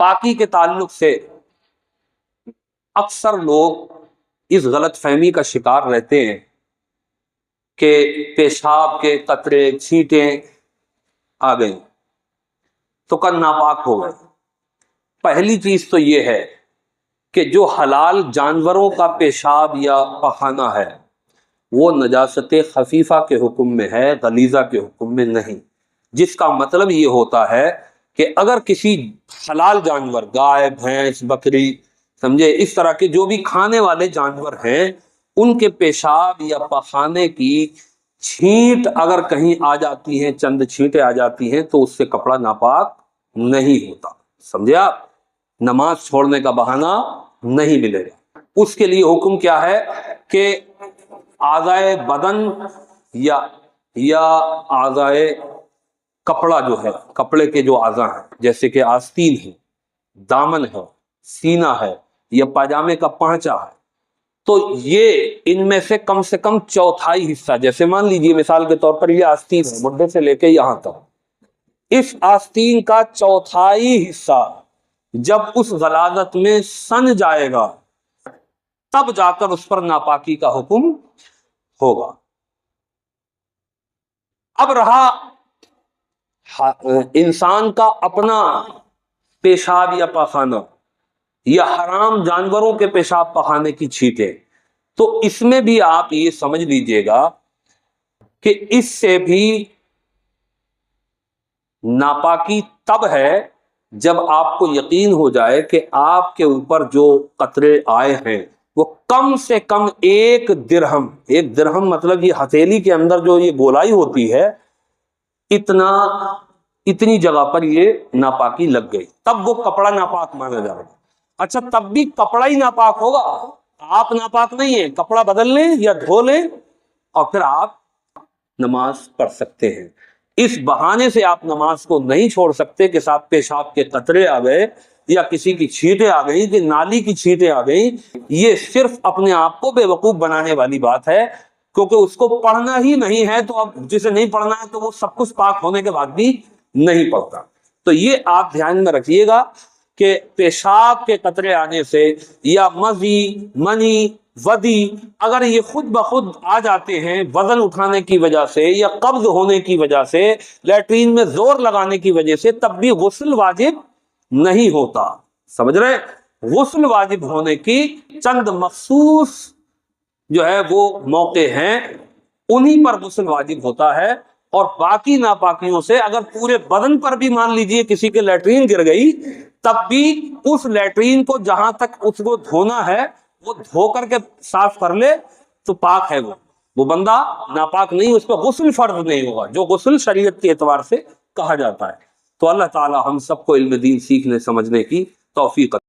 پاکی کے تعلق سے اکثر لوگ اس غلط فہمی کا شکار رہتے ہیں کہ پیشاب کے قطرے چھینٹیں آ گئی تو کل ناپاک ہو گئے۔ پہلی چیز تو یہ ہے کہ جو حلال جانوروں کا پیشاب یا پخانہ ہے وہ نجاست خفیفہ کے حکم میں ہے، غلیظہ کے حکم میں نہیں، جس کا مطلب یہ ہوتا ہے کہ اگر کسی حلال جانور، گائے، بھینس، بکری، سمجھے، اس طرح کے جو بھی کھانے والے جانور ہیں، ان کے پیشاب یا پخانے کی چھینٹ اگر کہیں آ جاتی ہیں، چند چھینٹیں آ جاتی ہیں، تو اس سے کپڑا ناپاک نہیں ہوتا۔ سمجھے آپ؟ نماز چھوڑنے کا بہانہ نہیں ملے گا۔ اس کے لیے حکم کیا ہے کہ اعضائے بدن یا اعضائے کپڑا جو ہے، کپڑے کے جو اعضاء ہیں، جیسے کہ آستین ہے، دامن ہے، سینہ ہے، یا پاجامے کا پانچا ہے، تو یہ ان میں سے کم چوتھائی حصہ، جیسے مان لیجیے مثال کے طور پر یہ آستین ہے، مڈھے سے لے کے یہاں تک، اس آستین کا چوتھائی حصہ جب اس غلاظت میں سن جائے گا تب جا کر اس پر ناپاکی کا حکم ہوگا۔ اب رہا انسان کا اپنا پیشاب یا پخانہ یا حرام جانوروں کے پیشاب پخانے کی چھینٹیں، تو اس میں بھی آپ یہ سمجھ لیجئے گا کہ اس سے بھی ناپاکی تب ہے جب آپ کو یقین ہو جائے کہ آپ کے اوپر جو قطرے آئے ہیں وہ کم سے کم 1 درہم، 1 درہم مطلب یہ ہتھیلی کے اندر جو یہ گولائی ہوتی ہے، اتنی جگہ پر یہ ناپاکی لگ گئی، تب وہ کپڑا ناپاک مانا جائے گا۔ اچھا، تب بھی کپڑا ہی ناپاک ہوگا، آپ ناپاک نہیں ہیں، کپڑا بدل لیں یا دھو لیں اور پھر آپ نماز پڑھ سکتے ہیں۔ اس بہانے سے آپ نماز کو نہیں چھوڑ سکتے کہ صاحب پیشاب کے قطرے آ گئے یا کسی کی چھینٹیں آ گئی کہ نالی کی چھینٹیں آ گئی، یہ صرف اپنے آپ کو بے وقوف بنانے والی بات ہے، کیونکہ اس کو پڑھنا ہی نہیں ہے، تو اب جسے نہیں پڑھنا ہے تو وہ سب کچھ پاک ہونے کے بعد بھی نہیں پڑھتا۔ تو یہ آپ دھیان میں رکھیے گا کہ پیشاب کے قطرے آنے سے یا مزی، منی، ودی اگر یہ خود بخود آ جاتے ہیں وزن اٹھانے کی وجہ سے یا قبض ہونے کی وجہ سے، لیٹرین میں زور لگانے کی وجہ سے، تب بھی غسل واجب نہیں ہوتا۔ سمجھ رہے؟ غسل واجب ہونے کی چند مخصوص جو ہے وہ موقع ہیں، انہی پر غسل واجب ہوتا ہے، اور باقی ناپاکیوں سے اگر پورے بدن پر بھی مان لیجئے کسی کے لیٹرین گر گئی، تب بھی اس لیٹرین کو جہاں تک اس کو دھونا ہے وہ دھو کر کے صاف کر لے تو پاک ہے، وہ بندہ ناپاک نہیں، اس پہ غسل فرض نہیں ہوگا، جو غسل شریعت کے اعتبار سے کہا جاتا ہے۔ تو اللہ تعالی ہم سب کو علم دین سیکھنے سمجھنے کی توفیق